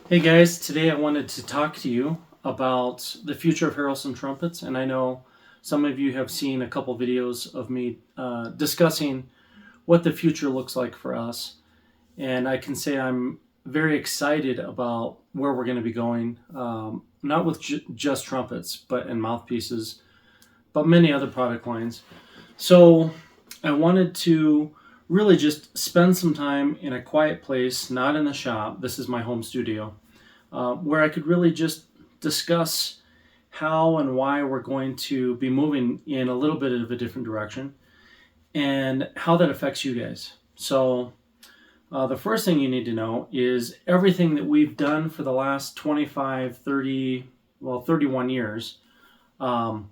Hey guys, today I wanted to talk to you about the future of Harrelson Trumpets, and I know some of you have seen a couple videos of me discussing what the future looks like for us, and I can say I'm very excited about where we're going to be going, not with just trumpets, but and mouthpieces, but many other product lines. So I wanted to really just spend some time in a quiet place, not in the shop. This is my home studio where I could really just discuss how and why we're going to be moving in a little bit of a different direction and how that affects you guys. So, the first thing you need to know is everything that we've done for the last 25, 30, 31 years um,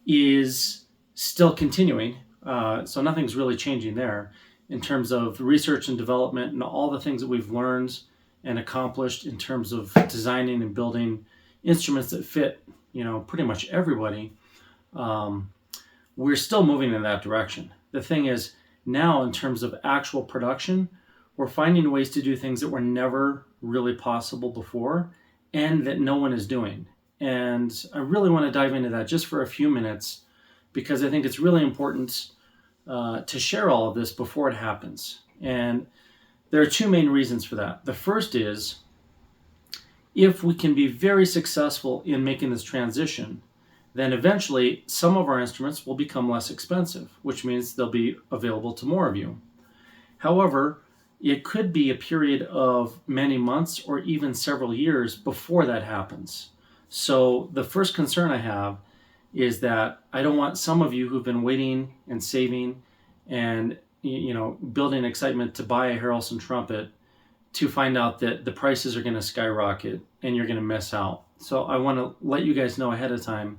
is still continuing. So, nothing's really changing there in terms of research and development and all the things that we've learned and accomplished in terms of designing and building instruments that fit, pretty much everybody. Um, we're still moving in that direction. The thing is, now in terms of actual production, we're finding ways to do things that were never really possible before and that no one is doing. And I really want to dive into that just for a few minutes because I think it's really important to share all of this before it happens. And there are two main reasons for that. The first is if we can be very successful in making this transition, then eventually some of our instruments will become less expensive, which means they'll be available to more of you. However, it could be a period of many months or even several years before that happens. So the first concern I have is that I don't want some of you who've been waiting and saving and building excitement to buy a Harrelson trumpet to find out that the prices are going to skyrocket and you're going to miss out. So I want to let you guys know ahead of time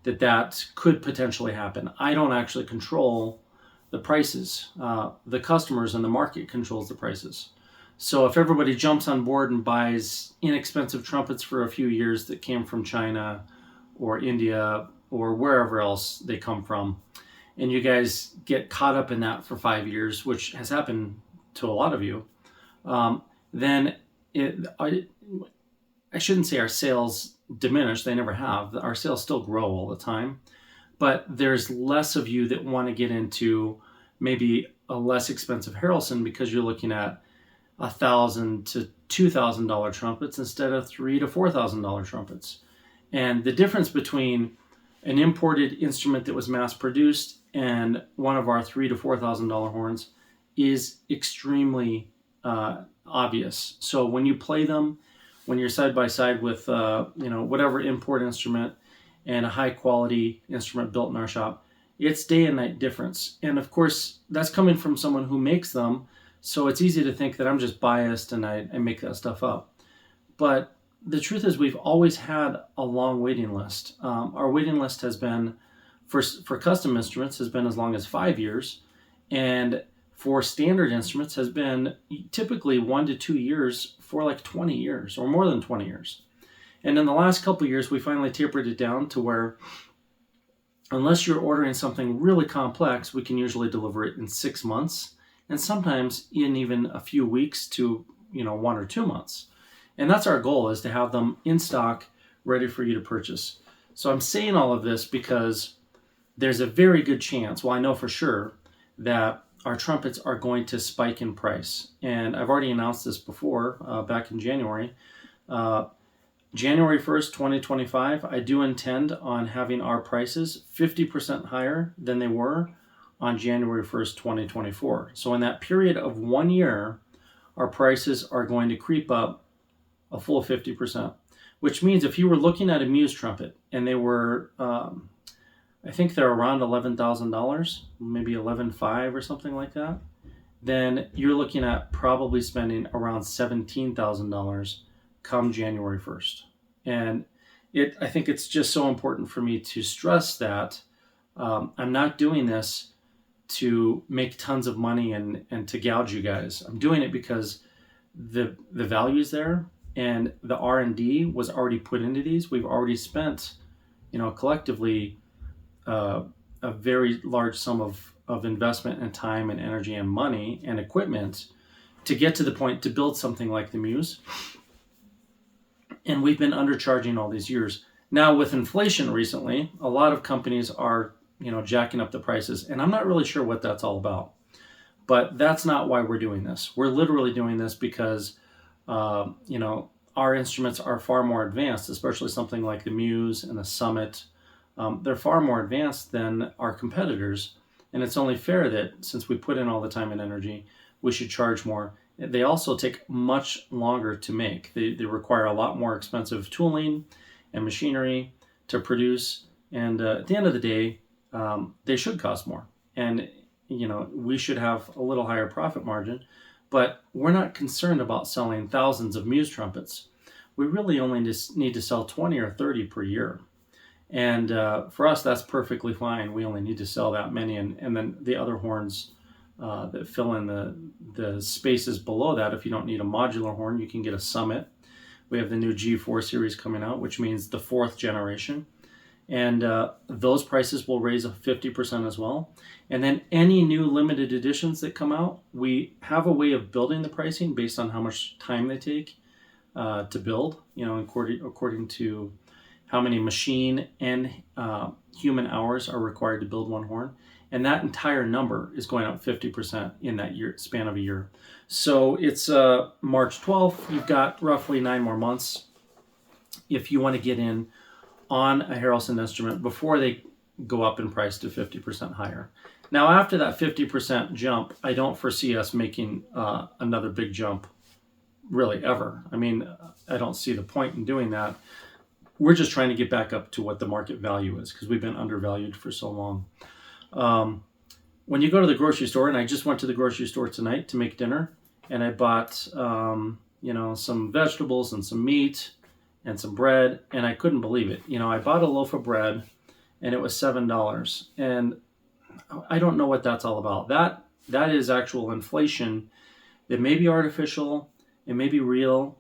that that could potentially happen. I don't actually control the prices. The customers and the market controls the prices. So if everybody jumps on board and buys inexpensive trumpets for a few years that came from China or India or wherever else they come from, and you guys get caught up in that for 5 years, which has happened to a lot of you, then I shouldn't say our sales diminish. They never have. Our sales still grow all the time. But there's less of you that want to get into maybe a less expensive Harrelson because you're looking at $1,000 to $2,000 trumpets instead of $3,000 to $4,000 trumpets. And the difference between an imported instrument that was mass produced and one of our $3,000 to $4,000 horns is extremely obvious. So when you play them, when you're side by side with whatever import instrument and a high quality instrument built in our shop, it's day and night difference. And of course, that's coming from someone who makes them. So it's easy to think that I'm just biased and I make that stuff up. But the truth is we've always had a long waiting list. Our waiting list has been, for custom instruments, has been as long as 5 years. And for standard instruments has been typically 1 to 2 years for like 20 years or more than 20 years. And in the last couple of years, we finally tapered it down to where unless you're ordering something really complex, we can usually deliver it in 6 months and sometimes in even a few weeks to 1 or 2 months. And that's our goal, is to have them in stock ready for you to purchase. So I'm saying all of this because there's a very good chance, well, I know for sure, that our trumpets are going to spike in price. And I've already announced this before, back in January. January 1st, 2025, I do intend on having our prices 50% higher than they were on January 1st, 2024. So in that period of 1 year, our prices are going to creep up a full 50%, which means if you were looking at a Muse trumpet and they were, I think they're around $11,000, maybe $11,500 or something like that, then you're looking at probably spending around $17,000 come January 1st. And I think it's just so important for me to stress that I'm not doing this to make tons of money and to gouge you guys. I'm doing it because the value's there and the R&D was already put into these. We've already spent, collectively a very large sum of investment and time and energy and money and equipment to get to the point to build something like the Muse. And we've been undercharging all these years. Now with inflation recently, a lot of companies are, jacking up the prices, and I'm not really sure what that's all about. But that's not why we're doing this. We're literally doing this because, our instruments are far more advanced, especially something like the Muse and the Summit. They're far more advanced than our competitors, and it's only fair that since we put in all the time and energy, we should charge more. They also take much longer to make. They require a lot more expensive tooling and machinery to produce, and at the end of the day, they should cost more. And we should have a little higher profit margin, but we're not concerned about selling thousands of Muse trumpets. We really only just need to sell 20 or 30 per year. And for us, that's perfectly fine. We only need to sell that many. And then the other horns that fill in the spaces below that, if you don't need a modular horn, you can get a Summit. We have the new G4 series coming out, which means the 4th generation. And those prices will raise 50% as well. And then any new limited editions that come out, we have a way of building the pricing based on how much time they take to build, according to how many machine and human hours are required to build one horn. And that entire number is going up 50% in that span of a year. So it's March 12th. You've got roughly 9 more months if you want to get in on a Harrelson instrument before they go up in price to 50% higher. Now, after that 50% jump, I don't foresee us making another big jump really ever. I mean, I don't see the point in doing that. We're just trying to get back up to what the market value is because we've been undervalued for so long. When you go to the grocery store, and I just went to the grocery store tonight to make dinner, and I bought, some vegetables and some meat and some bread, and I couldn't believe it. I bought a loaf of bread, and it was $7, and I don't know what that's all about. That is actual inflation. It may be artificial, it may be real.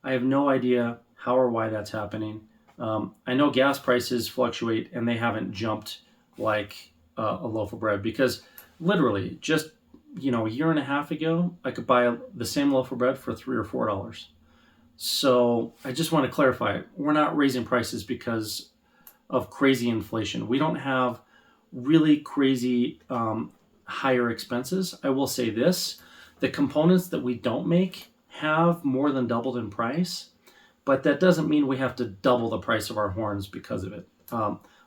I have no idea how or why that's happening. I know gas prices fluctuate, and they haven't jumped like a loaf of bread, because literally just a year and a half ago, I could buy the same loaf of bread for $3 or $4. So I just want to clarify, we're not raising prices because of crazy inflation. We don't have really crazy higher expenses. I will say this, the components that we don't make have more than doubled in price, but that doesn't mean we have to double the price of our horns because of it.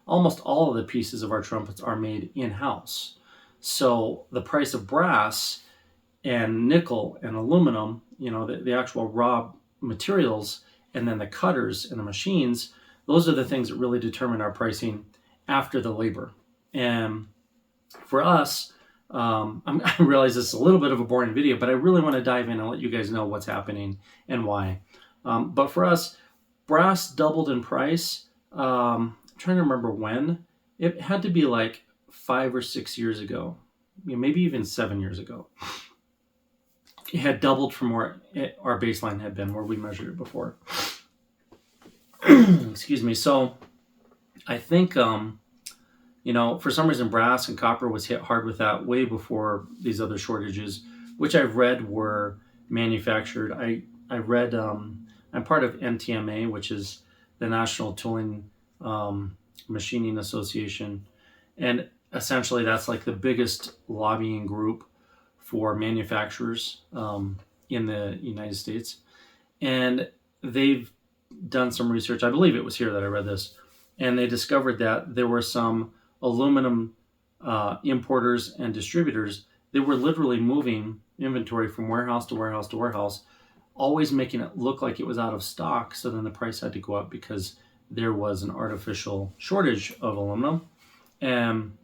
Almost all of the pieces of our trumpets are made in-house. So the price of brass and nickel and aluminum, the actual raw materials, and then the cutters and the machines, those are the things that really determine our pricing after the labor. And for us, I realize this is a little bit of a boring video, but I really want to dive in and let you guys know what's happening and why. But for us, brass doubled in price. I'm trying to remember when. It had to be like 5 or 6 years ago, maybe even 7 years ago. It had doubled from where our baseline had been, where we measured it before. Excuse me. So I think, for some reason, brass and copper was hit hard with that way before these other shortages, which I've read were manufactured. I read, I'm part of NTMA, which is the National Tooling Machining Association. And essentially that's like the biggest lobbying group for manufacturers in the United States. And they've done some research. I believe it was here that I read this. And they discovered that there were some aluminum importers and distributors that were literally moving inventory from warehouse to warehouse to warehouse, always making it look like it was out of stock. So then the price had to go up because there was an artificial shortage of aluminum. And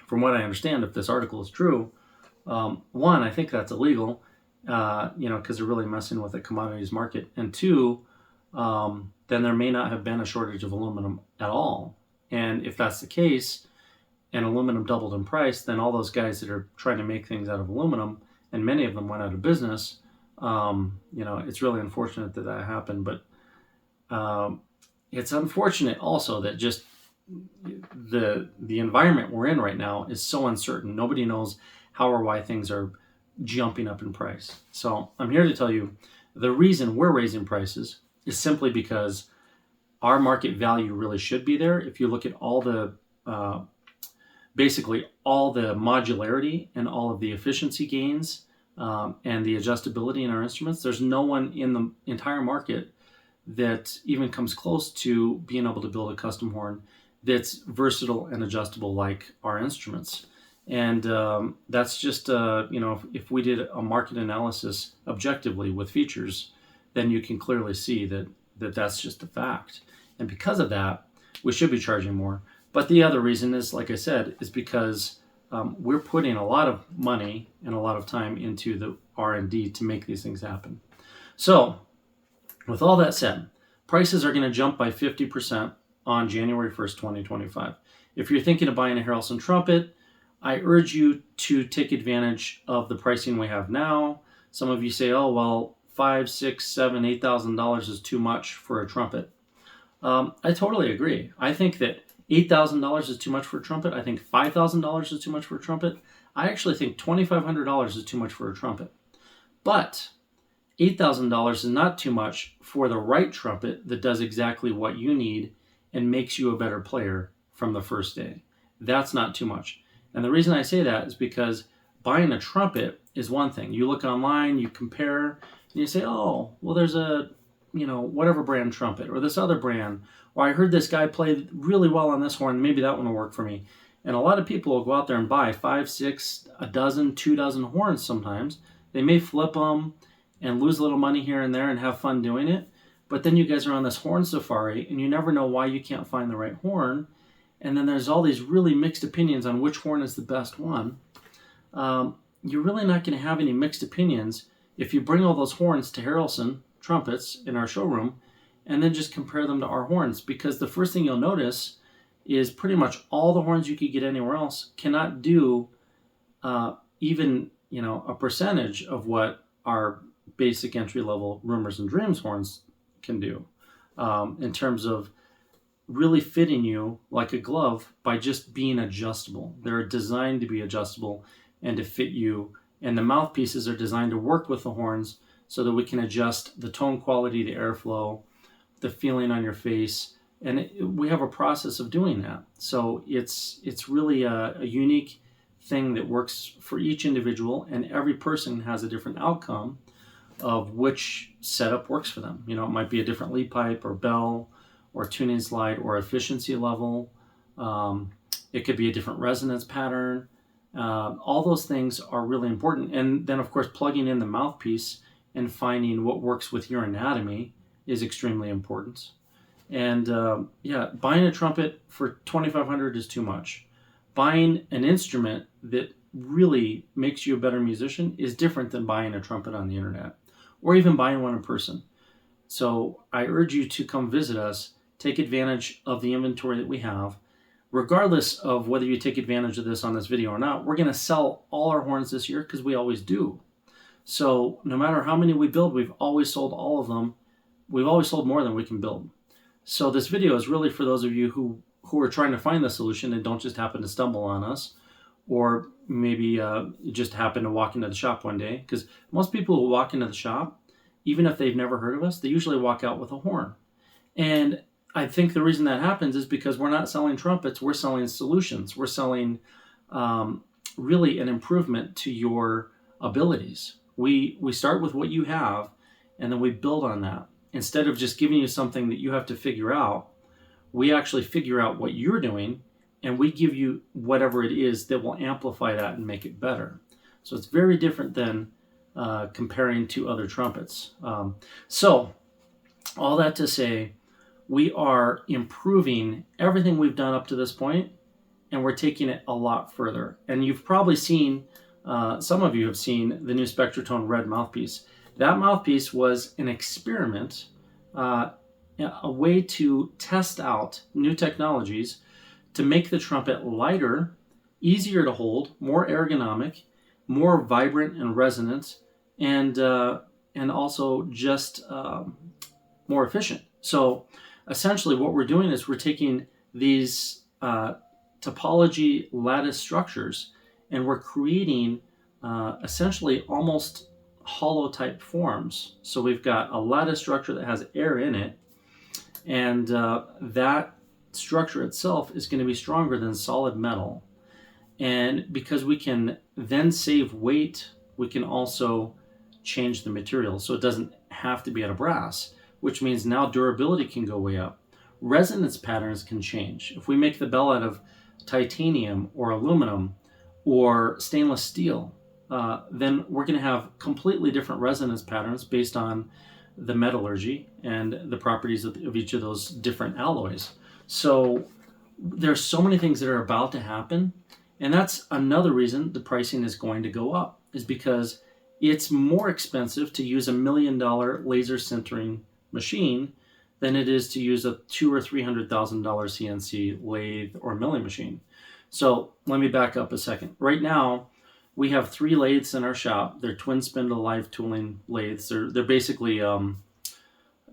from what I understand, if this article is true, one, I think that's illegal, because they're really messing with the commodities market. And two, then there may not have been a shortage of aluminum at all. And if that's the case, and aluminum doubled in price, then all those guys that are trying to make things out of aluminum, and many of them went out of business, it's really unfortunate that that happened. But it's unfortunate also that just the environment we're in right now is so uncertain. Nobody knows how or why things are jumping up in price. So I'm here to tell you the reason we're raising prices is simply because our market value really should be there. If you look at all the basically all the modularity and all of the efficiency gains and the adjustability in our instruments, there's no one in the entire market that even comes close to being able to build a custom horn that's versatile and adjustable like our instruments. And that's just, if we did a market analysis objectively with features, then you can clearly see that's just a fact. And because of that, we should be charging more. But the other reason is, like I said, is because we're putting a lot of money and a lot of time into the R&D to make these things happen. So with all that said, prices are going to jump by 50% on January 1st, 2025. If you're thinking of buying a Harrelson Trumpet, I urge you to take advantage of the pricing we have now. Some of you say, oh, well, $5,000, $6,000, $7,000, $8,000 is too much for a trumpet. I totally agree. I think that $8,000 is too much for a trumpet. I think $5,000 is too much for a trumpet. I actually think $2,500 is too much for a trumpet. But $8,000 is not too much for the right trumpet that does exactly what you need and makes you a better player from the first day. That's not too much. And the reason I say that is because buying a trumpet is one thing. You look online, you compare, and you say, oh, well, there's a, whatever brand trumpet, or this other brand, or I heard this guy play really well on this horn, maybe that one will work for me. And a lot of people will go out there and buy 5, 6, a dozen, 2 dozen horns sometimes. They may flip them and lose a little money here and there and have fun doing it. But then you guys are on this horn safari and you never know why you can't find the right horn. And then there's all these really mixed opinions on which horn is the best one. You're really not going to have any mixed opinions if you bring all those horns to Harrelson Trumpets in our showroom and then just compare them to our horns. Because the first thing you'll notice is pretty much all the horns you could get anywhere else cannot do even a percentage of what our basic entry-level Rumors and Dreams horns can do in terms of really fitting you like a glove by just being adjustable. They're designed to be adjustable and to fit you, and the mouthpieces are designed to work with the horns so that we can adjust the tone quality, the airflow, the feeling on your face, and we have a process of doing that. So it's really a unique thing that works for each individual, and every person has a different outcome of which setup works for them. It might be a different lead pipe or bell or tuning slide or efficiency level. It could be a different resonance pattern. All those things are really important. And then, of course, plugging in the mouthpiece and finding what works with your anatomy is extremely important. And buying a trumpet for $2,500 is too much. Buying an instrument that really makes you a better musician is different than buying a trumpet on the internet or even buying one in person. So I urge you to come visit us, take advantage of the inventory that we have. Regardless of whether you take advantage of this on this video or not, we're going to sell all our horns this year because we always do. So no matter how many we build, we've always sold all of them. We've always sold more than we can build. So this video is really for those of you who are trying to find the solution and don't just happen to stumble on us, or maybe just happen to walk into the shop one day. Because most people who walk into the shop, even if they've never heard of us, they usually walk out with a horn. And I think the reason that happens is because we're not selling trumpets, we're selling solutions. We're selling really an improvement to your abilities. We start with what you have, and then we build on that. Instead of just giving you something that you have to figure out, we actually figure out what you're doing, and we give you whatever it is that will amplify that and make it better. So it's very different than comparing to other trumpets. So all that to say, we are improving everything we've done up to this point, and we're taking it a lot further. And you've probably seen, some of you have seen the new Spectratone Red mouthpiece. That mouthpiece was an experiment, a way to test out new technologies to make the trumpet lighter, easier to hold, more ergonomic, more vibrant and resonant, and also just more efficient. So essentially what we're doing is we're taking these topology lattice structures and we're creating essentially almost hollow type forms. So we've got a lattice structure that has air in it, and that structure itself is going to be stronger than solid metal. And because we can then save weight, we can also change the material. So it doesn't have to be out of brass, which means now durability can go way up. Resonance patterns can change. If we make the bell out of titanium or aluminum or stainless steel, then we're going to have completely different resonance patterns based on the metallurgy and the properties of each of those different alloys. So there's so many things that are about to happen. And that's another reason the pricing is going to go up, is because it's more expensive to use $1 million laser sintering machine than it is to use a $200,000 or $300,000 CNC lathe or milling machine. So let me back up a second. Right now, we have 3 lathes in our shop. They're twin spindle live tooling lathes. They're basically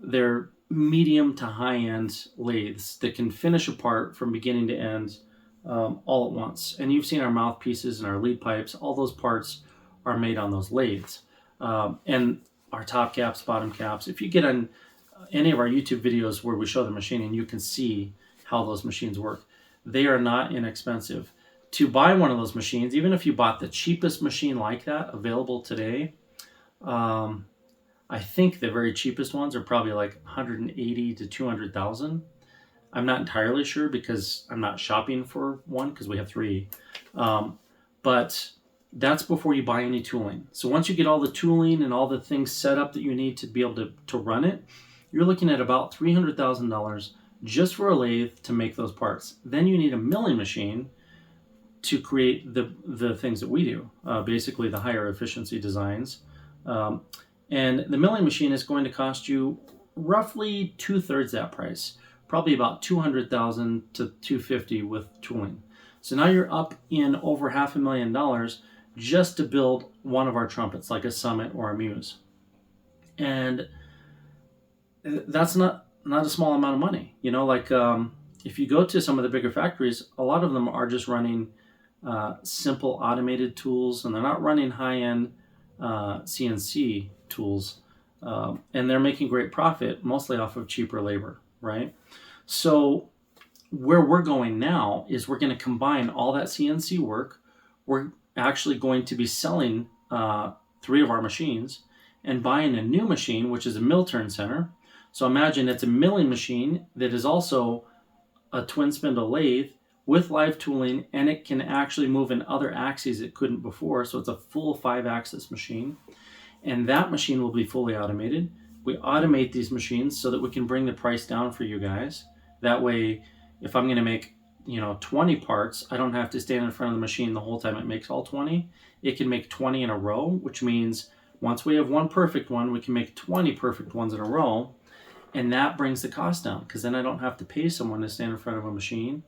they're medium to high end lathes that can finish a part from beginning to end all at once. And you've seen our mouthpieces and our lead pipes. All those parts are made on those lathes. And our top caps, bottom caps. If you get on any of our YouTube videos where we show the machining, you can see how those machines work. They are not inexpensive. To buy one of those machines, even if you bought the cheapest machine like that available today, I think the very cheapest ones are probably like 180 to 200,000. I'm not entirely sure because I'm not shopping for one because we have 3. But that's before you buy any tooling. So once you get all the tooling and all the things set up that you need to be able to run it, you're looking at about $300,000 just for a lathe to make those parts. Then you need a milling machine to create the things that we do, basically the higher efficiency designs. And the milling machine is going to cost you roughly 2/3 that price, probably about $200,000 to $250,000 with tooling. So now you're up in over $500,000 just to build one of our trumpets, like a Summit or a Muse. And that's not a small amount of money. You know, like if you go to some of the bigger factories, a lot of them are just running simple automated tools, and they're not running high-end CNC tools, and they're making great profit mostly off of cheaper labor, right? So where we're going now is we're going to combine all that CNC work. We're actually going to be selling 3 of our machines and buying a new machine, which is a mill turn center. So imagine it's a milling machine that is also a twin spindle lathe with live tooling, and it can actually move in other axes it couldn't before. So it's a full 5-axis machine, and that machine will be fully automated. We automate these machines so that we can bring the price down for you guys. That way, if I'm going to make 20 parts, I don't have to stand in front of the machine the whole time it makes all 20. It can make 20 in a row, which means once we have one perfect one, we can make 20 perfect ones in a row, and that brings the cost down, because then I don't have to pay someone to stand in front of a machine.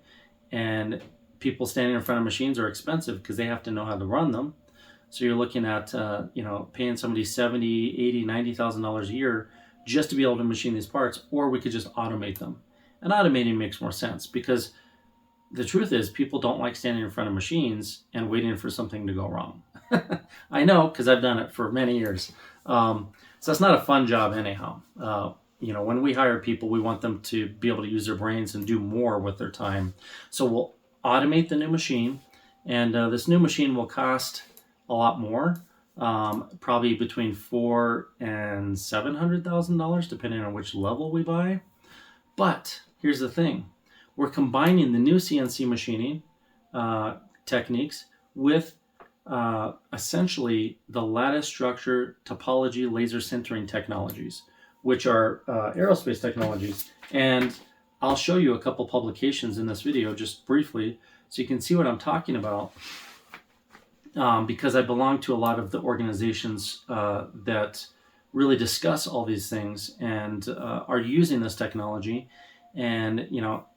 And people standing in front of machines are expensive because they have to know how to run them. So you're looking at paying somebody $70,000, $80,000, $90,000 a year just to be able to machine these parts, or we could just automate them. And automating makes more sense, because the truth is people don't like standing in front of machines and waiting for something to go wrong. I know, because I've done it for many years. So it's not a fun job anyhow. When we hire people, we want them to be able to use their brains and do more with their time. So we'll automate the new machine, and this new machine will cost a lot more, probably between $400,000 and $700,000, depending on which level we buy. But here's the thing: we're combining the new CNC machining techniques with essentially the lattice structure topology laser sintering technologies, which are aerospace technologies. And I'll show you a couple publications in this video just briefly so you can see what I'm talking about, because I belong to a lot of the organizations that really discuss all these things and are using this technology. And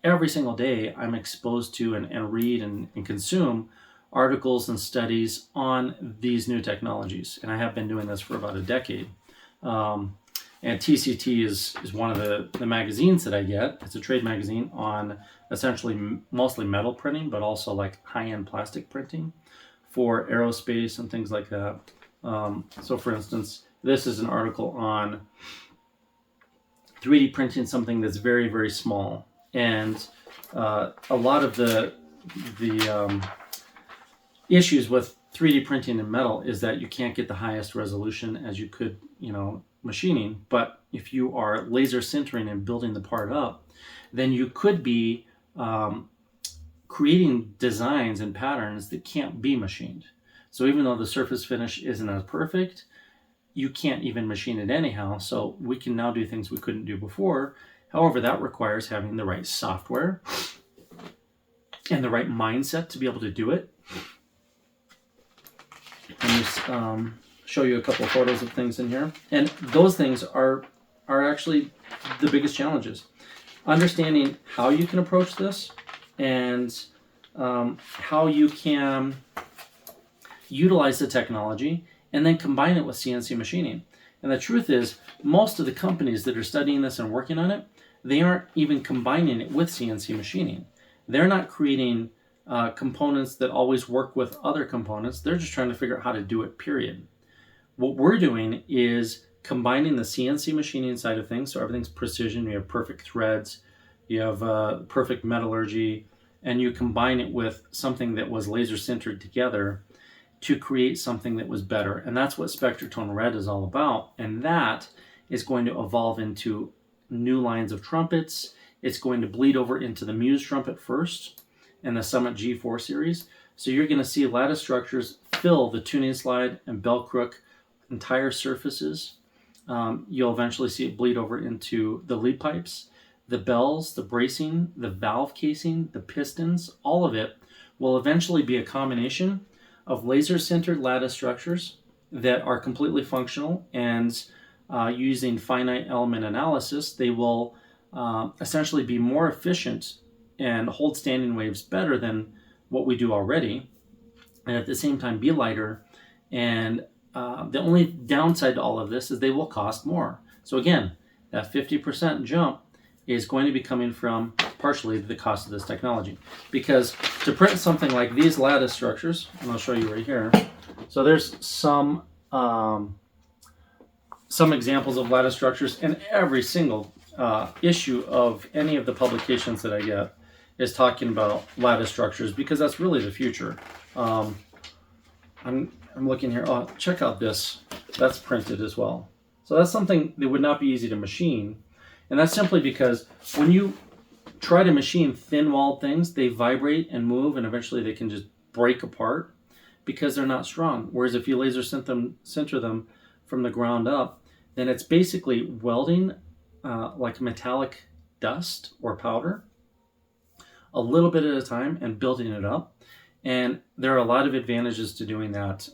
every single day I'm exposed to and read and consume articles and studies on these new technologies. And I have been doing this for about a decade. And TCT is one of the magazines that I get. It's a trade magazine on essentially mostly metal printing, but also like high-end plastic printing for aerospace and things like that. So for instance, this is an article on 3D printing something that's very, very small. And a lot of the issues with 3D printing in metal is that you can't get the highest resolution as you could, machining. But if you are laser sintering and building the part up, then you could be creating designs and patterns that can't be machined. So even though the surface finish isn't as perfect, you can't even machine it anyhow. So we can now do things we couldn't do before. However, that requires having the right software and the right mindset to be able to do it. Let me show you a couple of photos of things in here. And those things are actually the biggest challenges. Understanding how you can approach this and how you can utilize the technology and then combine it with CNC machining. And the truth is, most of the companies that are studying this and working on it, they aren't even combining it with CNC machining. They're not creating components that always work with other components. They're just trying to figure out how to do it, period. What we're doing is combining the CNC machining side of things, so everything's precision, you have perfect threads, you have perfect metallurgy, and you combine it with something that was laser sintered together to create something that was better. And that's what Spectratone Red is all about. And that is going to evolve into new lines of trumpets. It's going to bleed over into the Muse trumpet first and the Summit G4 series. So you're going to see lattice structures fill the tuning slide and bell crook entire surfaces. You'll eventually see it bleed over into the lead pipes, the bells, the bracing, the valve casing, the pistons. All of it will eventually be a combination of laser sintered lattice structures that are completely functional, and using finite element analysis, they will essentially be more efficient and hold standing waves better than what we do already, and at the same time be lighter. And the only downside to all of this is they will cost more. So again, that 50% jump is going to be coming from partially the cost of this technology. Because to print something like these lattice structures, and I'll show you right here. So there's some examples of lattice structures, and every single issue of any of the publications that I get is talking about lattice structures, because that's really the future. I'm looking here. Oh, check out this. That's printed as well. So that's something that would not be easy to machine. And that's simply because when you try to machine thin-walled things, they vibrate and move, and eventually they can just break apart because they're not strong. Whereas if you laser sinter them from the ground up, then it's basically welding like metallic dust or powder a little bit at a time and building it up. And there are a lot of advantages to doing that.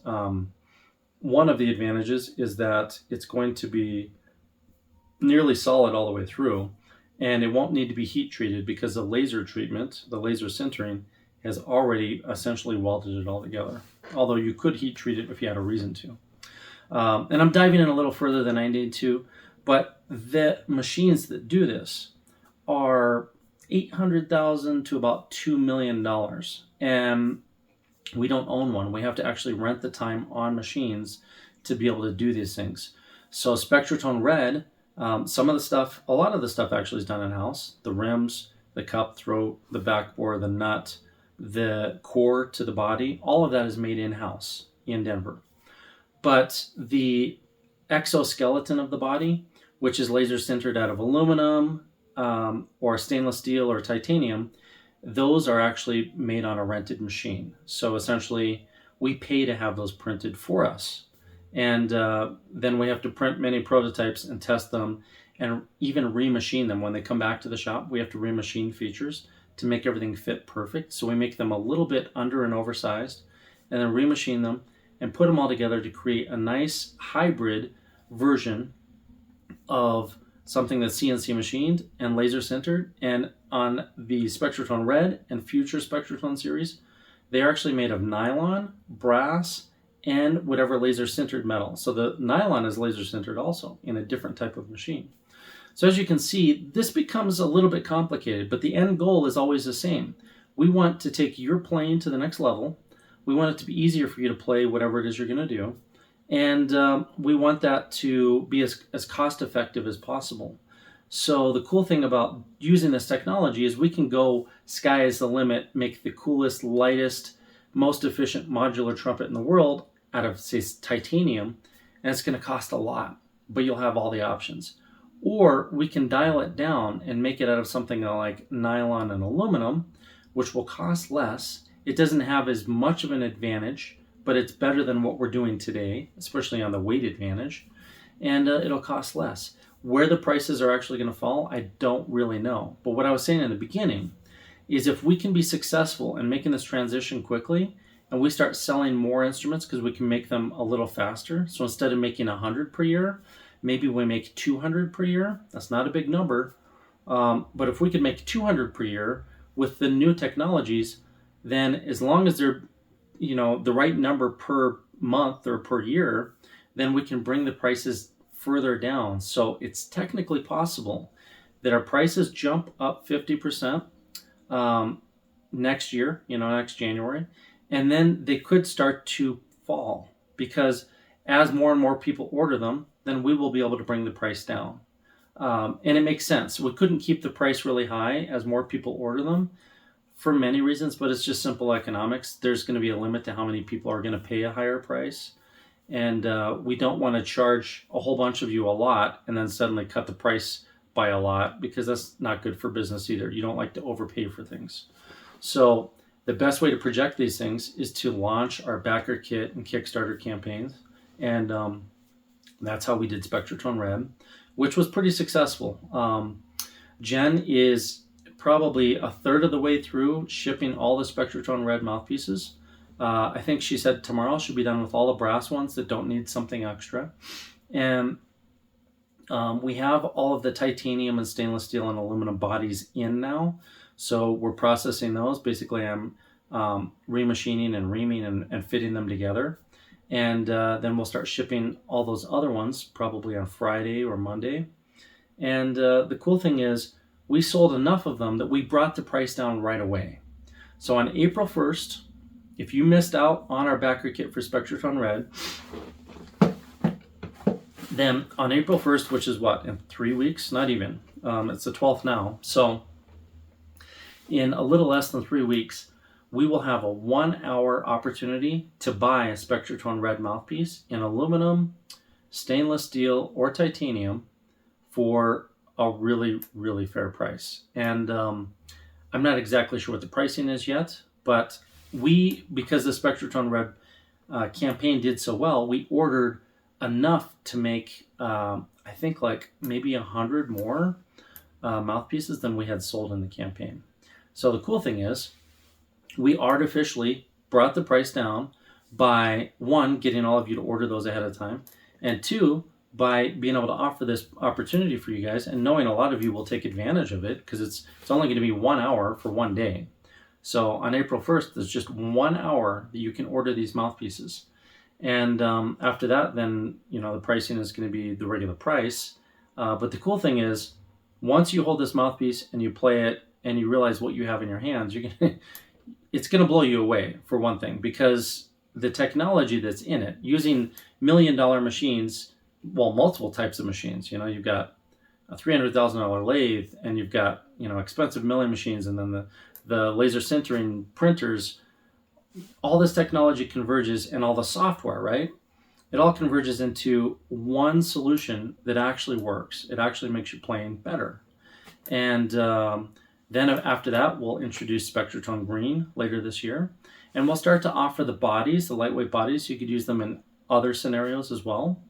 One of the advantages is that it's going to be nearly solid all the way through, and it won't need to be heat treated because the laser treatment, the laser sintering, has already essentially welded it all together. Although you could heat treat it if you had a reason to. And I'm diving in a little further than I need to, but the machines that do this are $800,000 to about $2 million. And we don't own one. We have to actually rent the time on machines to be able to do these things. So Spectratone Red, some of the stuff, a lot of the stuff actually is done in-house. The rims, the cup, throat, the backbore, the nut, the core to the body, all of that is made in-house in Denver. But the exoskeleton of the body, which is laser sintered out of aluminum or stainless steel or titanium, those are actually made on a rented machine. So essentially, we pay to have those printed for us. And then we have to print many prototypes and test them and even remachine them. When they come back to the shop, we have to remachine features to make everything fit perfect. So we make them a little bit under and oversized and then remachine them and put them all together to create a nice hybrid version of something that's CNC machined and laser sintered. And on the Spectratone Red and future Spectratone series, they are actually made of nylon, brass, and whatever laser sintered metal. So the nylon is laser sintered also in a different type of machine. So as you can see, this becomes a little bit complicated, but the end goal is always the same. We want to take your playing to the next level. We want it to be easier for you to play whatever it is you're going to do. And we want that to be as cost effective as possible. So the cool thing about using this technology is we can go sky is the limit, make the coolest, lightest, most efficient modular trumpet in the world out of, say, titanium, and it's going to cost a lot, but you'll have all the options. Or we can dial it down and make it out of something like nylon and aluminum, which will cost less. It doesn't have as much of an advantage, but it's better than what we're doing today, especially on the weight advantage, and it'll cost less. Where the prices are actually going to fall, I don't really know. But what I was saying in the beginning is if we can be successful in making this transition quickly and we start selling more instruments because we can make them a little faster. So instead of making 100 per year, maybe we make 200 per year. That's not a big number. But if we could make 200 per year with the new technologies, then as long as they're the right number per month or per year, then we can bring the prices further down. So it's technically possible that our prices jump up 50% next year, next January, and then they could start to fall because as more and more people order them, then we will be able to bring the price down. And it makes sense. We couldn't keep the price really high as more people order them for many reasons, but it's just simple economics. There's going to be a limit to how many people are going to pay a higher price. And we don't want to charge a whole bunch of you a lot and then suddenly cut the price by a lot, because that's not good for business either. You don't like to overpay for things. So the best way to project these things is to launch our backer kit and Kickstarter campaigns. And that's how we did Spectrotron Red, which was pretty successful. Jen is probably a third of the way through shipping all the Spectrotron Red mouthpieces. I think she said tomorrow she'll be done with all the brass ones that don't need something extra. And we have all of the titanium and stainless steel and aluminum bodies in now. So we're processing those. Basically, I'm remachining and reaming and fitting them together. And then we'll start shipping all those other ones probably on Friday or Monday. And the cool thing is we sold enough of them that we brought the price down right away. So on April 1st, if you missed out on our backer kit for Spectrotron Red, then on April 1st, which is what, in 3 weeks? Not even. It's the 12th now. So in a little less than 3 weeks, we will have a 1-hour opportunity to buy a Spectrotron Red mouthpiece in aluminum, stainless steel, or titanium for a really, really fair price. And I'm not exactly sure what the pricing is yet, but because the Spectrotron Red campaign did so well, we ordered enough to make, I think, like maybe 100 more mouthpieces than we had sold in the campaign. So the cool thing is, we artificially brought the price down by, one, getting all of you to order those ahead of time, and two, by being able to offer this opportunity for you guys and knowing a lot of you will take advantage of it because it's only going to be 1 hour for 1 day. So on April 1st, there's just 1 hour that you can order these mouthpieces. And after that, then, the pricing is going to be the regular price. But the cool thing is, once you hold this mouthpiece and you play it and you realize what you have in your hands, it's going to blow you away, for one thing, because the technology that's in it, using $1 million machines, well, multiple types of machines. You've got a $300,000 lathe, and you've got, expensive milling machines, and then the laser sintering printers. All this technology converges, and all the software, right? It all converges into one solution that actually works. It actually makes your playing better. And then after that, we'll introduce Spectrotron Green later this year. And we'll start to offer the bodies, the lightweight bodies, so you could use them in other scenarios as well.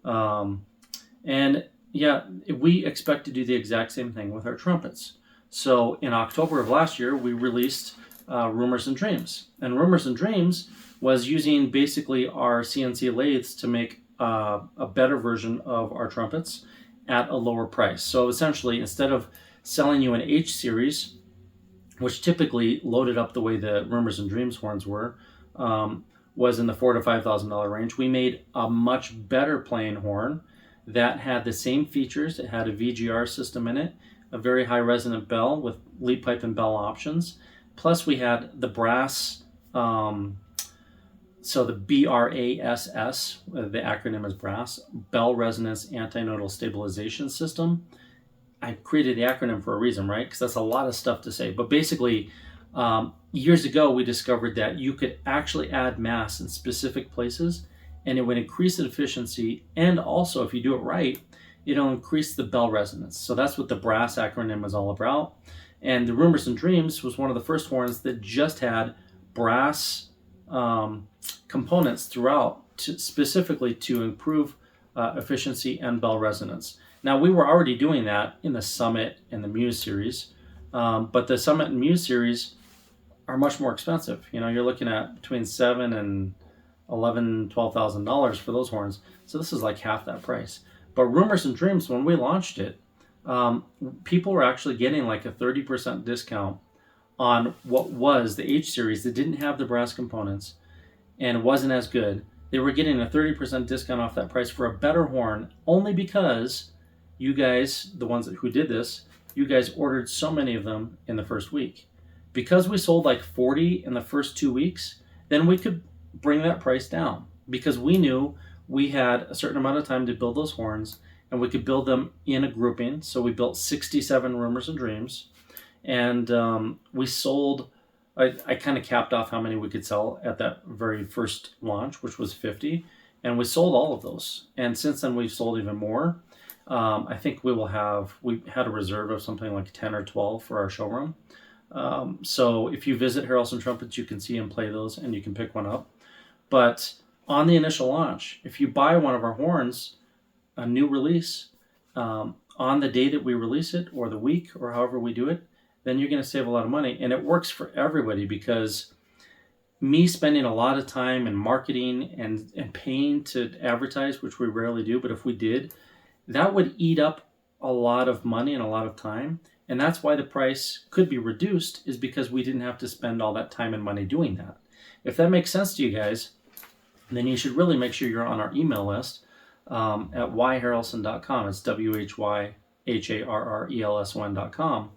And yeah, we expect to do the exact same thing with our trumpets. So in October of last year, we released Rumors and Dreams. And Rumors and Dreams was using basically our CNC lathes to make a better version of our trumpets at a lower price. So essentially, instead of selling you an H series, which typically loaded up the way the Rumors and Dreams horns were, was in the $4,000 to $5,000 range, we made a much better playing horn that had the same features. It had a VGR system in it, a very high resonant bell with lead pipe and bell options. Plus we had the brass So the BRASS, the acronym is BRASS, Bell Resonance Antinodal Stabilization System. I created the acronym for a reason, right? Because that's a lot of stuff to say. But basically, years ago, we discovered that you could actually add mass in specific places, and it would increase the efficiency. And also, if you do it right, it'll increase the bell resonance. So that's what the BRASS acronym is all about. And the Rumors and Dreams was one of the first horns that just had brass components throughout, specifically to improve efficiency and bell resonance. Now, we were already doing that in the Summit and the Muse series, but the Summit and Muse series are much more expensive. You know, you're looking at between $7,000 and $12,000 for those horns. So this is like half that price. But Rumors and Dreams, when we launched it, people were actually getting like a 30% discount on what was the H series that didn't have the brass components and wasn't as good. They were getting a 30% discount off that price for a better horn, only because you guys, the ones who did this, you guys ordered so many of them in the first week. Because we sold like 40 in the first 2 weeks, then we could bring that price down, because we knew we had a certain amount of time to build those horns, and we could build them in a grouping. So we built 67 Rumors and Dreams, and we sold, I kind of capped off how many we could sell at that very first launch, which was 50, and we sold all of those. And since then, we've sold even more. I think we had a reserve of something like 10 or 12 for our showroom. So if you visit Harrelson Trumpets, you can see and play those, and you can pick one up. But on the initial launch, if you buy one of our horns, a new release, on the day that we release it, or the week, or however we do it, then you're going to save a lot of money. And it works for everybody, because me spending a lot of time in marketing and paying to advertise, which we rarely do, but if we did, that would eat up a lot of money and a lot of time. And that's why the price could be reduced, is because we didn't have to spend all that time and money doing that. If that makes sense to you guys, then you should really make sure you're on our email list at whyharrelson.com. It's WHYHARRELSON.com.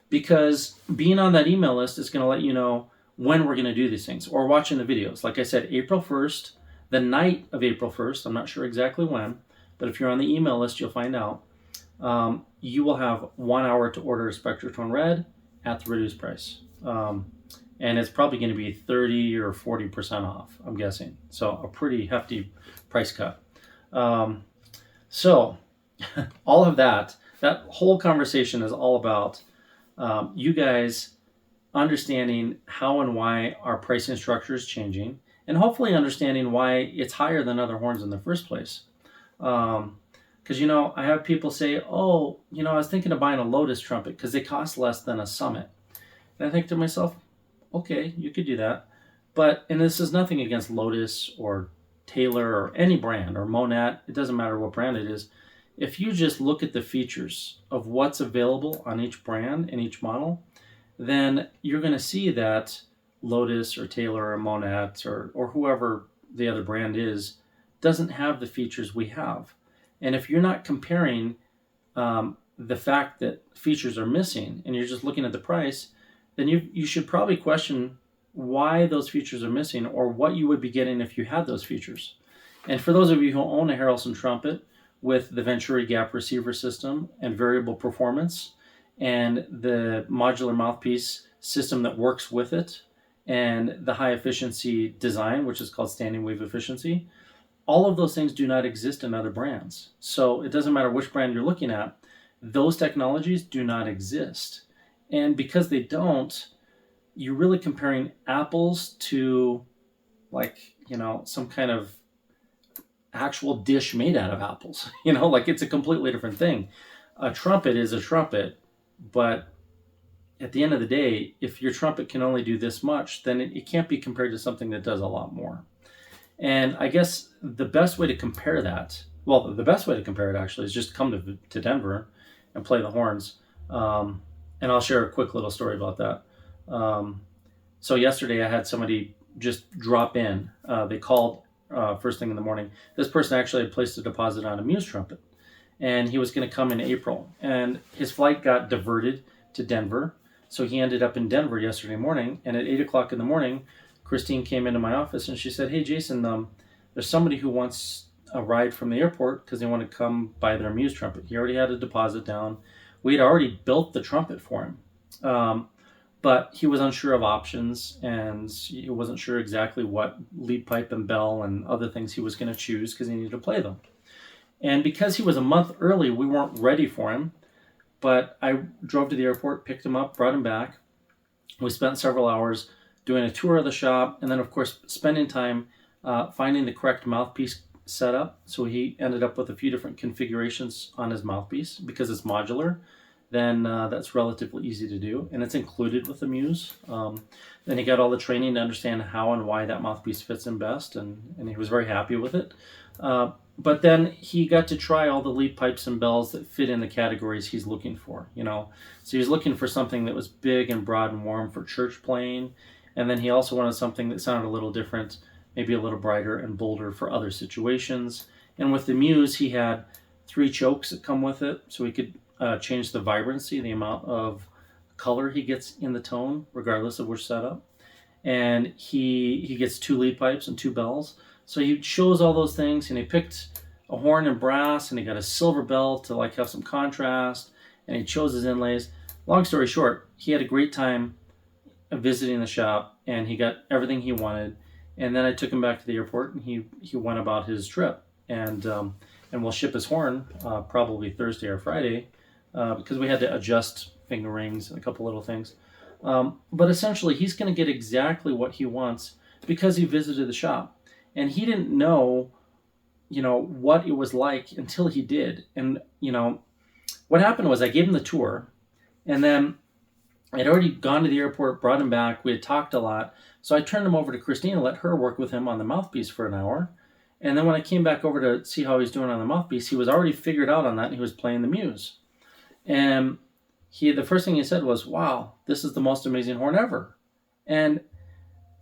Because being on that email list is going to let you know when we're going to do these things, or watching the videos. Like I said, April 1st, the night of April 1st, I'm not sure exactly when, but if you're on the email list, you'll find out. You will have 1 hour to order a Spectratron Red at the reduced price. And it's probably going to be 30 or 40% off, I'm guessing. So a pretty hefty price cut. So all of that whole conversation is all about you guys understanding how and why our pricing structure is changing, and hopefully understanding why it's higher than other horns in the first place. Because, I have people say, oh, I was thinking of buying a Lotus trumpet because they cost less than a Summit. And I think to myself, okay, you could do that. And this is nothing against Lotus or Taylor or any brand, or Monat. It doesn't matter what brand it is. If you just look at the features of what's available on each brand and each model, then you're going to see that Lotus or Taylor or Monat or whoever the other brand is doesn't have the features we have. And if you're not comparing the fact that features are missing, and you're just looking at the price, then you should probably question why those features are missing, or what you would be getting if you had those features. And for those of you who own a Harrelson Trumpet with the Venturi gap receiver system and variable performance, and the modular mouthpiece system that works with it, and the high efficiency design, which is called standing wave efficiency, all of those things do not exist in other brands. So it doesn't matter which brand you're looking at, those technologies do not exist. And because they don't, you're really comparing apples to some kind of actual dish made out of apples. It's a completely different thing. A trumpet is a trumpet, but at the end of the day, if your trumpet can only do this much, then it can't be compared to something that does a lot more. And I guess the best way to compare it actually is just come to Denver and play the horns. And I'll share a quick little story about that. So yesterday I had somebody just drop in. They called first thing in the morning. This person actually had placed a deposit on a Muse trumpet, and he was going to come in April. And his flight got diverted to Denver. So he ended up in Denver yesterday morning, and at 8 o'clock in the morning, Christine came into my office and she said, "Hey, Jason, there's somebody who wants a ride from the airport because they want to come buy their Muse trumpet. He already had a deposit down. We had already built the trumpet for him, but he was unsure of options and he wasn't sure exactly what lead pipe and bell and other things he was going to choose because he needed to play them. And because he was a month early, we weren't ready for him. But I drove to the airport, picked him up, brought him back. We spent several hours doing a tour of the shop, and then, of course, spending time finding the correct mouthpiece setup. So he ended up with a few different configurations on his mouthpiece. Because it's modular, then that's relatively easy to do, and it's included with the Muse. Then he got all the training to understand how and why that mouthpiece fits him best, and he was very happy with it. But then he got to try all the lead pipes and bells that fit in the categories he's looking for, So he's looking for something that was big and broad and warm for church playing. And then he also wanted something that sounded a little different, maybe a little brighter and bolder for other situations. And with the Muse, he had 3 chokes that come with it, so he could change the vibrancy, the amount of color he gets in the tone, regardless of which setup. And he gets 2 lead pipes and 2 bells. So he chose all those things, and he picked a horn and brass, and he got a silver bell to have some contrast, and he chose his inlays. Long story short, he had a great time visiting the shop, and he got everything he wanted. And then I took him back to the airport, and he went about his trip. And we'll ship his horn probably Thursday or Friday because we had to adjust finger rings and a couple little things. But essentially, he's going to get exactly what he wants because he visited the shop. And he didn't know, what it was like until he did. And, what happened was I gave him the tour, and then I'd already gone to the airport, brought him back. We had talked a lot. So I turned him over to Christine and let her work with him on the mouthpiece for an hour. And then when I came back over to see how he's doing on the mouthpiece, he was already figured out on that, and he was playing the Muse. And the first thing he said was, "Wow, this is the most amazing horn ever." And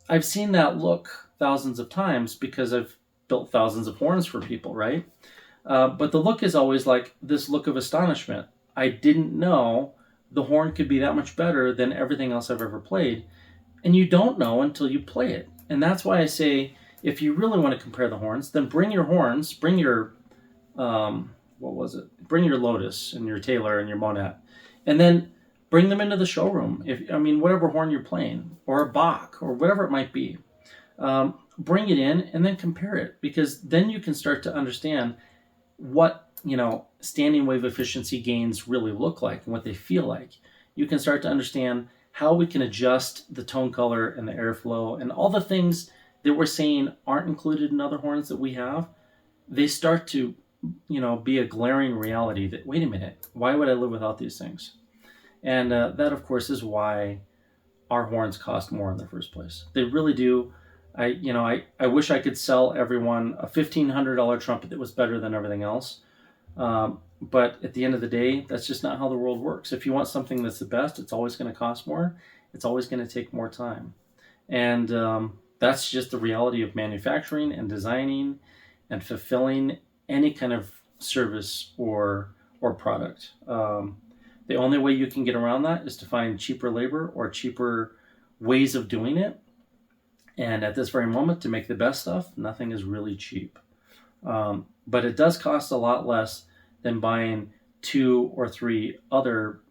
I've seen that look thousands of times because I've built thousands of horns for people, right? But the look is always like this look of astonishment. I didn't know the horn could be that much better than everything else I've ever played. And you don't know until you play it. And that's why I say, if you really want to compare the horns, then bring your horns, bring your, Bring your Lotus and your Taylor and your Monat. And then bring them into the showroom. Whatever horn you're playing, or a Bach, or whatever it might be. Bring it in and then compare it, because then you can start to understand what standing wave efficiency gains really look like and what they feel like. You can start to understand how we can adjust the tone color and the airflow and all the things that we're saying aren't included in other horns that we have. They start to be a glaring reality that, wait a minute, why would I live without these things? And that, of course, is why our horns cost more in the first place. They really do. I wish I could sell everyone a $1,500 trumpet that was better than everything else. But at the end of the day, that's just not how the world works. If you want something that's the best, it's always going to cost more. It's always going to take more time. And that's just the reality of manufacturing and designing and fulfilling any kind of service or product. The only way you can get around that is to find cheaper labor or cheaper ways of doing it. And at this very moment, to make the best stuff, nothing is really cheap. But it does cost a lot less than buying 2 or 3 other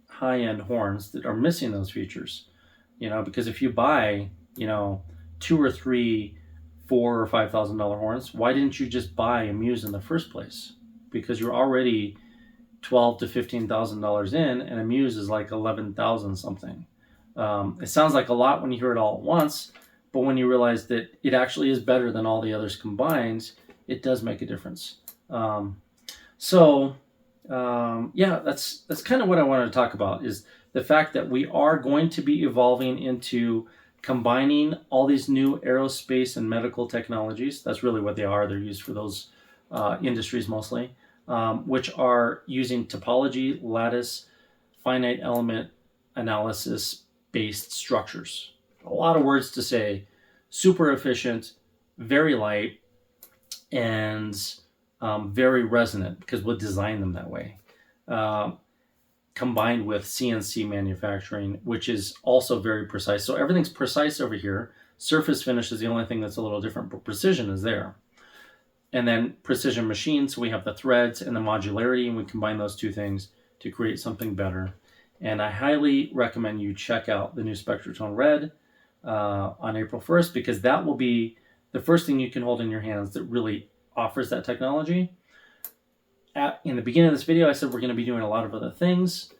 high-end horns that are missing those features. Because if you buy, 2 or 3 $4,000 or $5,000 horns, why didn't you just buy a Muse in the first place? Because you're already $12,000 to $15,000 in, and a Muse is like 11,000 something. It sounds like a lot when you hear it all at once, but when you realize that it actually is better than all the others combined, it does make a difference. That's kind of what I wanted to talk about, is the fact that we are going to be evolving into combining all these new aerospace and medical technologies. That's really what they are. They're used for those industries mostly, which are using topology, lattice, finite element analysis-based structures. A lot of words to say. Super efficient, very light, and very resonant, because we'll design them that way. Combined with CNC manufacturing, which is also very precise. So everything's precise over here. Surface finish is the only thing that's a little different, but precision is there. And then precision machine, so we have the threads and the modularity, and we combine those two things to create something better. And I highly recommend you check out the new Spectratone Red on April 1st, because that will be the first thing you can hold in your hands that really offers that technology. In the beginning of this video, I said we're going to be doing a lot of other things.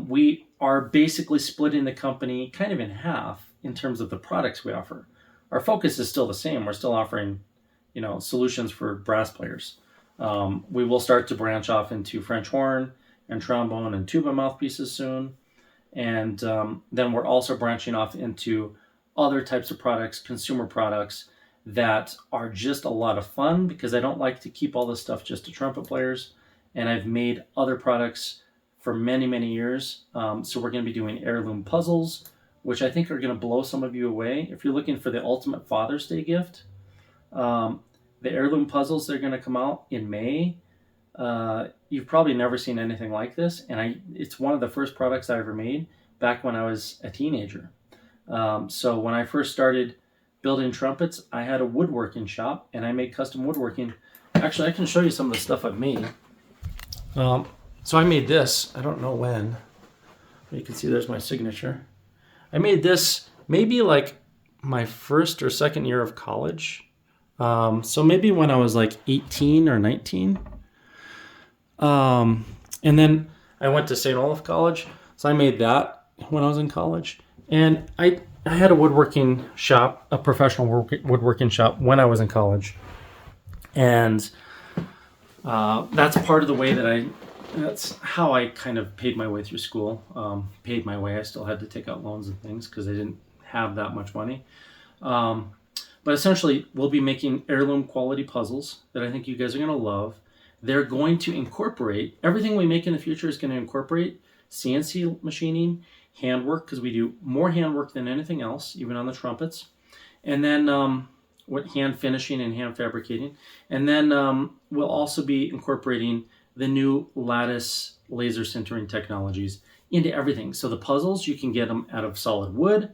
We are basically splitting the company kind of in half in terms of the products we offer. Our focus is still the same. We're still offering, solutions for brass players. We will start to branch off into French horn and trombone and tuba mouthpieces soon. And then we're also branching off into other types of products, consumer products, that are just a lot of fun, because I don't like to keep all this stuff just to trumpet players. And I've made other products for many, many years. So we're going to be doing heirloom puzzles, which I think are going to blow some of you away. If you're looking for the ultimate Father's Day gift, the heirloom puzzles, they're going to come out in May. You've probably never seen anything like this. And it's one of the first products I ever made back when I was a teenager. So when I first started building trumpets, I had a woodworking shop, and I made custom woodworking. Actually, I can show you some of the stuff I've made. So I made this, I don't know when. You can see there's my signature. I made this maybe like my first or second year of college. So maybe when I was like 18 or 19. And then I went to St. Olaf College. So I made that when I was in college. And I had a woodworking shop, a professional woodworking shop, when I was in college. And that's part of the way that's how I kind of paid my way through school. Paid my way. I still had to take out loans and things because I didn't have that much money. But essentially, we'll be making heirloom quality puzzles that I think you guys are going to love. They're going to incorporate, everything we make in the future is going to incorporate CNC machining, handwork, because we do more handwork than anything else, even on the trumpets. And then hand finishing and hand fabricating. And then we'll also be incorporating the new lattice laser sintering technologies into everything. So the puzzles, you can get them out of solid wood,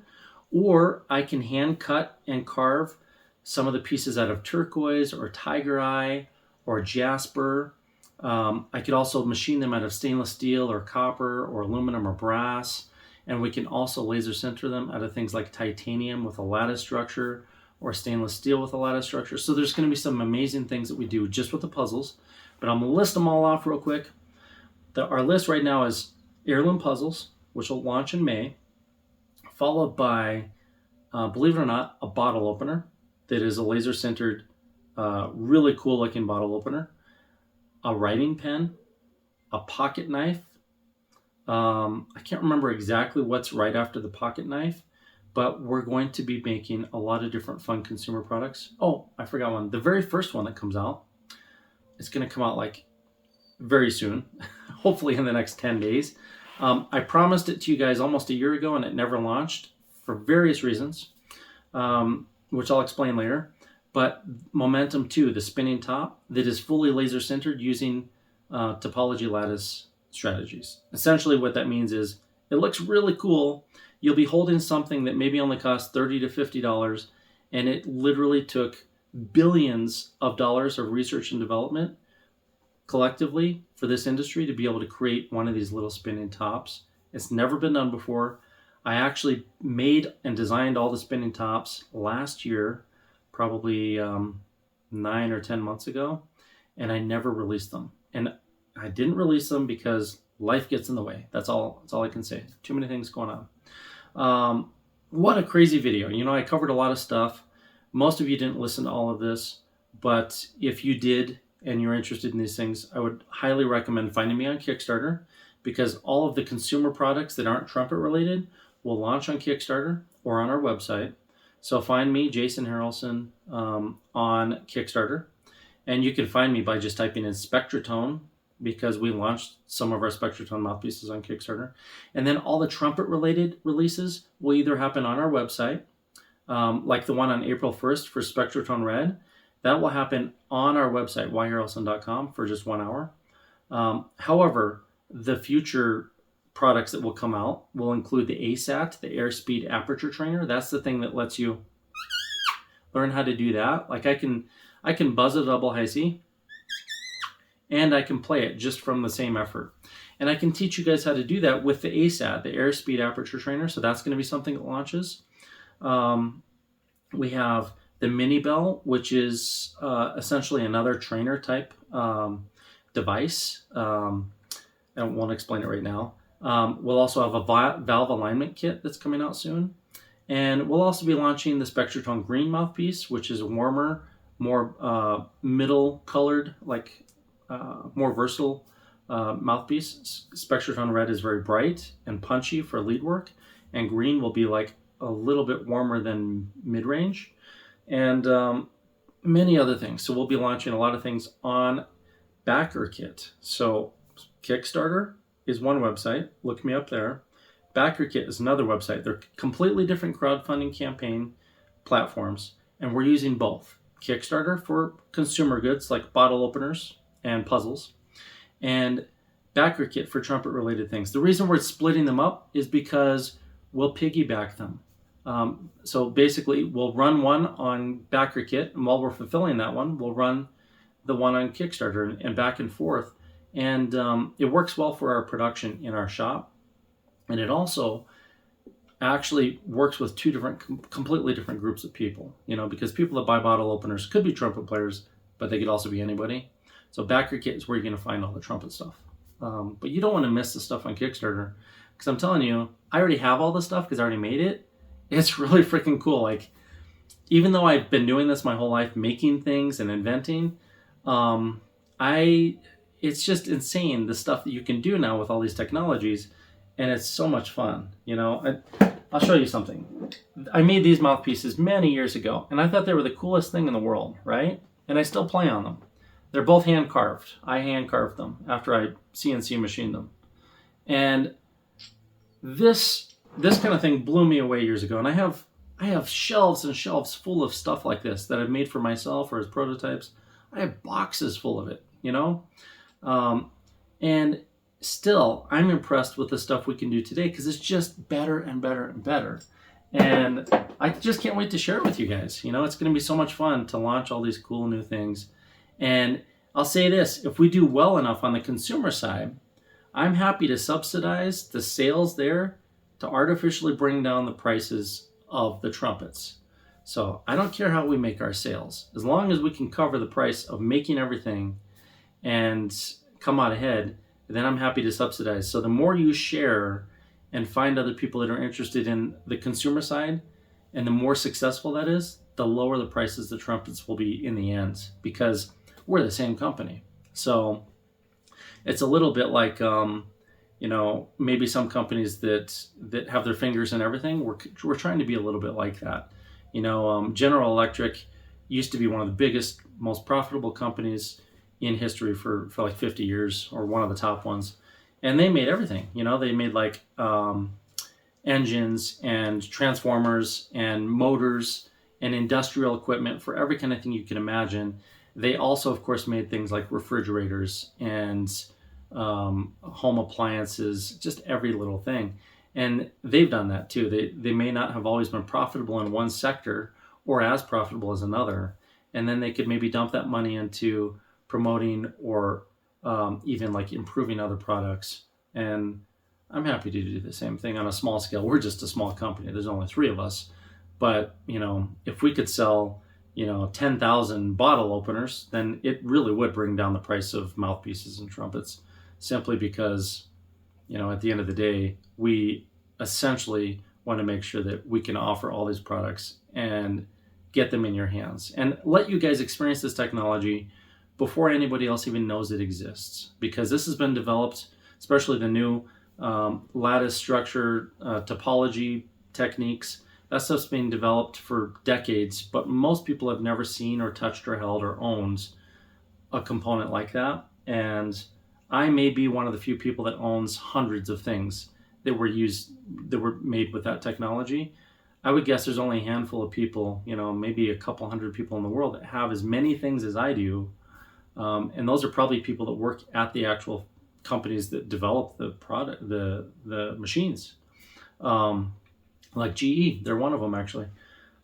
or I can hand cut and carve some of the pieces out of turquoise or tiger eye or jasper. I could also machine them out of stainless steel or copper or aluminum or brass. And we can also laser sinter them out of things like titanium with a lattice structure or stainless steel with a lattice structure. So there's going to be some amazing things that we do just with the puzzles. But I'm going to list them all off real quick. Our list right now is heirloom puzzles, which will launch in May, followed by, believe it or not, a bottle opener that is a laser sintered, really cool looking bottle opener, a writing pen, a pocket knife. I can't remember exactly what's right after the pocket knife, but we're going to be making a lot of different fun consumer products. Oh, I forgot one. The very first one that comes out, it's going to come out like very soon, hopefully in the next 10 days. I promised it to you guys almost a year ago, and it never launched for various reasons, which I'll explain later. But Momentum 2, the spinning top that is fully laser sintered using topology lattice strategies. Essentially what that means is it looks really cool. You'll be holding something that maybe only costs $30 to $50, and it literally took billions of dollars of research and development collectively for this industry to be able to create one of these little spinning tops. It's never been done before. I actually made and designed all the spinning tops last year, probably 9 or 10 months ago, and I never released them. And I didn't release them because life gets in the way. That's all I can say. Too many things going on. What a crazy video. I covered a lot of stuff. Most of you didn't listen to all of this, but if you did and you're interested in these things, I would highly recommend finding me on Kickstarter, because all of the consumer products that aren't trumpet related will launch on Kickstarter or on our website. So find me, Jason Harrelson, on Kickstarter. And you can find me by just typing in Spectratone, because we launched some of our Spectratone mouthpieces on Kickstarter. And then all the trumpet-related releases will either happen on our website, like the one on April 1st for Spectratone Red. That will happen on our website, yharrelson.com, for just 1 hour. However, the future products that will come out will include the ASAT, the Airspeed Aperture Trainer. That's the thing that lets you learn how to do that. Like I can buzz a double high C, and I can play it just from the same effort. And I can teach you guys how to do that with the ASAT, the Airspeed Aperture Trainer. So that's going to be something that launches. We have the Mini Bell, which is essentially another trainer type device. I won't explain it right now. We'll also have a valve alignment kit that's coming out soon. And we'll also be launching the Spectratone Green mouthpiece, which is a warmer, more middle colored, like more versatile mouthpiece. Spectratone Red is very bright and punchy for lead work, and green will be like a little bit warmer than mid-range, and many other things. So we'll be launching a lot of things on BackerKit. So Kickstarter is one website. Look me up there. BackerKit is another website. They're completely different crowdfunding campaign platforms, and we're using both. Kickstarter for consumer goods like bottle openers and puzzles, and BackerKit for trumpet-related things. The reason we're splitting them up is because we'll piggyback them. So basically, we'll run one on BackerKit, and while we're fulfilling that one, we'll run the one on Kickstarter and back and forth. And it works well for our production in our shop. And it also actually works with two completely different groups of people, because people that buy bottle openers could be trumpet players, but they could also be anybody. So BackerKit is where you're going to find all the trumpet stuff. But you don't want to miss the stuff on Kickstarter, because I'm telling you, I already have all the stuff because I already made it. It's really freaking cool. Like, even though I've been doing this my whole life, making things and inventing, it's just insane the stuff that you can do now with all these technologies, and it's so much fun. I'll show you something. I made these mouthpieces many years ago, and I thought they were the coolest thing in the world, right? And I still play on them. They're both hand carved. I hand carved them after I CNC machined them. And this kind of thing blew me away years ago. And I have shelves and shelves full of stuff like this that I've made for myself or as prototypes. I have boxes full of it, and still I'm impressed with the stuff we can do today, because it's just better and better and better. And I just can't wait to share it with you guys. It's going to be so much fun to launch all these cool new things. And I'll say this, if we do well enough on the consumer side, I'm happy to subsidize the sales there to artificially bring down the prices of the trumpets. So I don't care how we make our sales. As long as we can cover the price of making everything and come out ahead, then I'm happy to subsidize. So the more you share and find other people that are interested in the consumer side, and the more successful that is, the lower the prices the trumpets will be in the end, because we're the same company. So it's a little bit like, maybe some companies that have their fingers in everything. We're trying to be a little bit like that. General Electric used to be one of the biggest, most profitable companies in history for like 50 years, or one of the top ones. And they made everything. They made like engines and transformers and motors and industrial equipment for every kind of thing you can imagine. They also, of course, made things like refrigerators and home appliances, just every little thing. And they've done that too. They may not have always been profitable in one sector or as profitable as another. And then they could maybe dump that money into promoting or even like improving other products. And I'm happy to do the same thing on a small scale. We're just a small company. There's only 3 of us. But, if we could sell, 10,000 bottle openers, then it really would bring down the price of mouthpieces and trumpets, simply because, at the end of the day, we essentially want to make sure that we can offer all these products and get them in your hands and let you guys experience this technology before anybody else even knows it exists, because this has been developed, especially the new lattice structure topology techniques. That stuff's been developed for decades, but most people have never seen or touched or held or owned a component like that. And I may be one of the few people that owns hundreds of things that were made with that technology. I would guess there's only a handful of people, maybe a couple hundred people in the world that have as many things as I do. And those are probably people that work at the actual companies that develop the product, the machines. Like GE, they're one of them actually.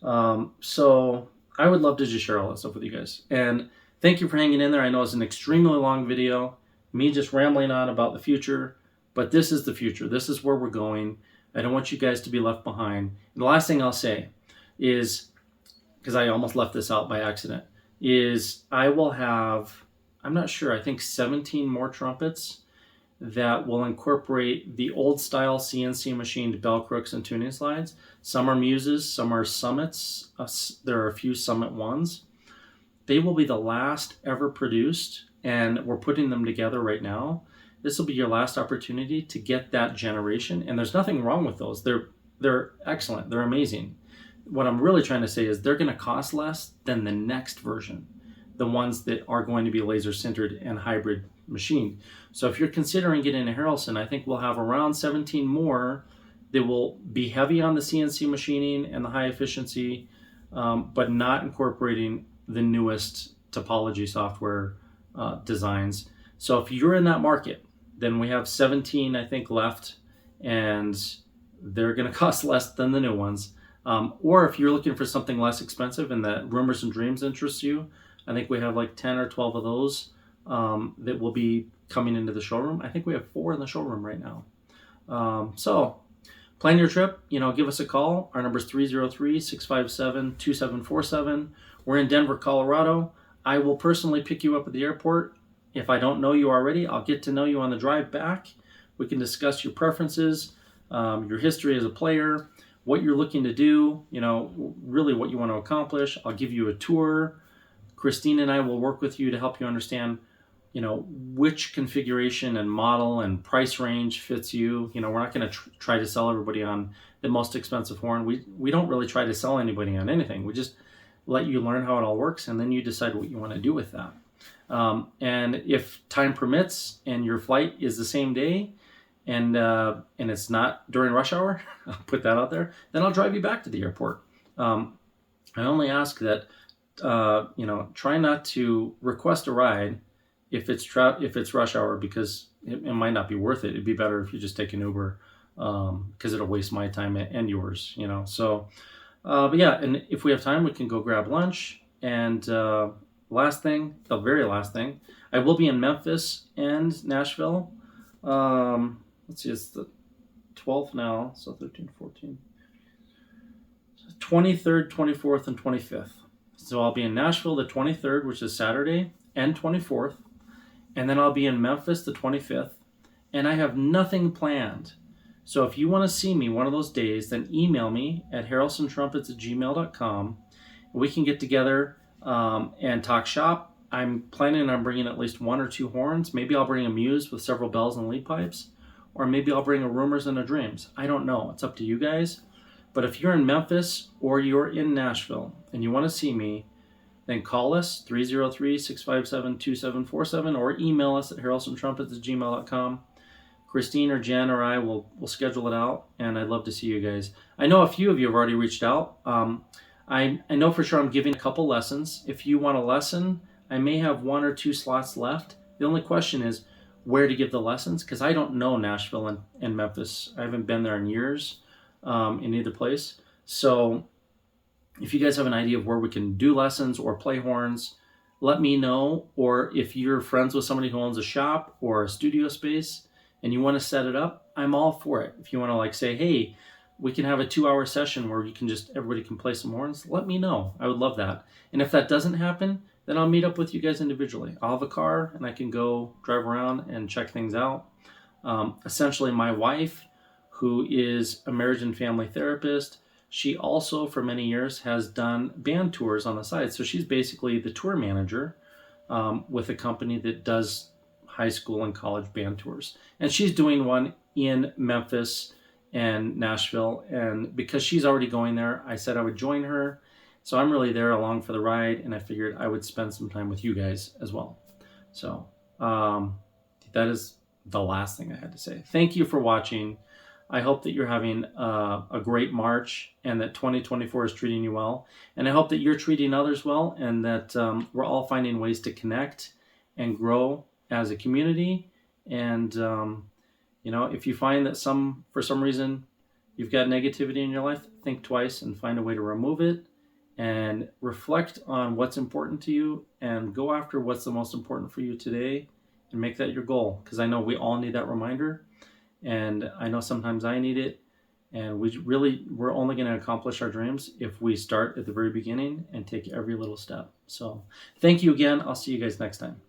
So I would love to just share all that stuff with you guys. And thank you for hanging in there. I know it's an extremely long video, me just rambling on about the future, but this is the future. This is where we're going. I don't want you guys to be left behind. And the last thing I'll say is, because I almost left this out by accident, is I will have, I'm not sure, I think 17 more trumpets that will incorporate the old style CNC machined bell crooks and tuning slides. Some are Muses, some are Summits. There are a few Summit ones. They will be the last ever produced, and we're putting them together right now. This will be your last opportunity to get that generation, and there's nothing wrong with those. They're excellent. They're amazing. What I'm really trying to say is they're going to cost less than the next version, the ones that are going to be laser sintered and hybrid machined. So if you're considering getting a Harrelson, I think we'll have around 17 more that will be heavy on the CNC machining and the high efficiency, but not incorporating the newest topology software designs. So if you're in that market, then we have 17, I think, left, and they're going to cost less than the new ones. Or if you're looking for something less expensive and that Rumors and Dreams interests you, I think we have like 10 or 12 of those that will be coming into the showroom. I think we have 4 in the showroom right now. So plan your trip, give us a call. Our number is 303-657-2747. We're in Denver, Colorado. I will personally pick you up at the airport. If I don't know you already, I'll get to know you on the drive back. We can discuss your preferences, your history as a player, what you're looking to do, really what you want to accomplish. I'll give you a tour. Christine and I will work with you to help you understand, which configuration and model and price range fits you. We're not going to try to sell everybody on the most expensive horn. We don't really try to sell anybody on anything. We just let you learn how it all works, and then you decide what you want to do with that. And if time permits and your flight is the same day, and it's not during rush hour, I'll put that out there, then I'll drive you back to the airport. I only ask that, try not to request a ride if it's rush hour, because it might not be worth it. It'd be better if you just take an Uber, because it'll waste my time and yours, So, but yeah, and if we have time, we can go grab lunch. And the very last thing, I will be in Memphis and Nashville. Let's see, it's the 12th now, so 13, 14, 23rd, 24th, and 25th. So I'll be in Nashville the 23rd, which is Saturday, and 24th. And then I'll be in Memphis the 25th. And I have nothing planned. So if you want to see me one of those days, then email me at harrelsontrumpets@gmail.com. We can get together and talk shop. I'm planning on bringing at least 1 or 2 horns. Maybe I'll bring a Muse with several bells and lead pipes. Or maybe I'll bring a Rumors and a Dreams. I don't know. It's up to you guys. But if you're in Memphis or you're in Nashville and you want to see me, then call us, 303-657-2747, or email us at harrelsontrumpets@gmail.com. Christine or Jen or I will schedule it out, and I'd love to see you guys. I know a few of you have already reached out. I know for sure I'm giving a couple lessons. If you want a lesson, I may have 1 or 2 slots left. The only question is where to give the lessons, because I don't know Nashville and Memphis. I haven't been there in years in either place. So if you guys have an idea of where we can do lessons or play horns, let me know. Or if you're friends with somebody who owns a shop or a studio space and you want to set it up, I'm all for it. If you want to say, hey, we can have a 2-hour session where everybody can play some horns, let me know. I would love that. And if that doesn't happen, then I'll meet up with you guys individually. I'll have a car and I can go drive around and check things out. Essentially, my wife, who is a marriage and family therapist, she also for many years has done band tours on the side. So she's basically the tour manager with a company that does high school and college band tours. And she's doing one in Memphis and Nashville. And because she's already going there, I said I would join her. So I'm really there along for the ride, and I figured I would spend some time with you guys as well. So that is the last thing I had to say. Thank you for watching. I hope that you're having a great March and that 2024 is treating you well. And I hope that you're treating others well, and that we're all finding ways to connect and grow as a community. And, if you find that for some reason you've got negativity in your life, think twice and find a way to remove it and reflect on what's important to you and go after what's the most important for you today and make that your goal. Because I know we all need that reminder, and I know sometimes I need it. And we're only going to accomplish our dreams if we start at the very beginning and take every little step. So thank you again. I'll see you guys next time.